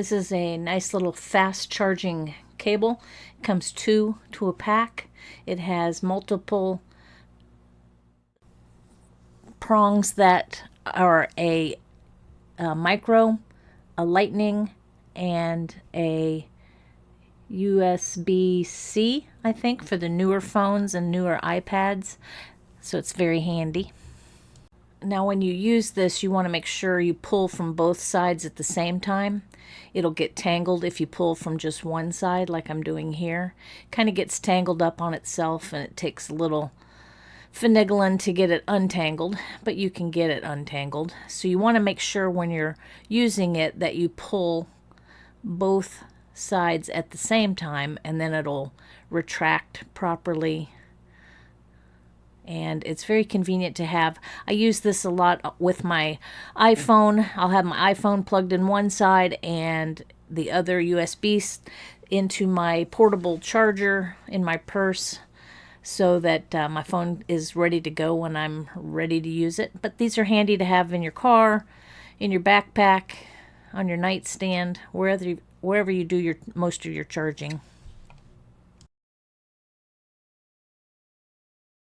This is a nice little fast charging cable. It comes two to a pack. It has multiple prongs that are a micro, a lightning, and a USB-C, I think, for the newer phones and newer iPads. So it's very handy. Now when you use this, you want to make sure you pull from both sides at the same time. It'll get tangled if you pull from just one side like I'm doing here. Kind of gets tangled up on itself, and it takes a little finagling to get it untangled, but you can get it untangled. So you want to make sure when you're using it that you pull both sides at the same time, and then it'll retract properly. And it's very convenient to have. I use this a lot with my iPhone. I'll have my iPhone plugged in one side and the other USB into my portable charger in my purse, so that my phone is ready to go when I'm ready to use it. But these are handy to have in your car, in your backpack, on your nightstand, wherever you do most of your charging.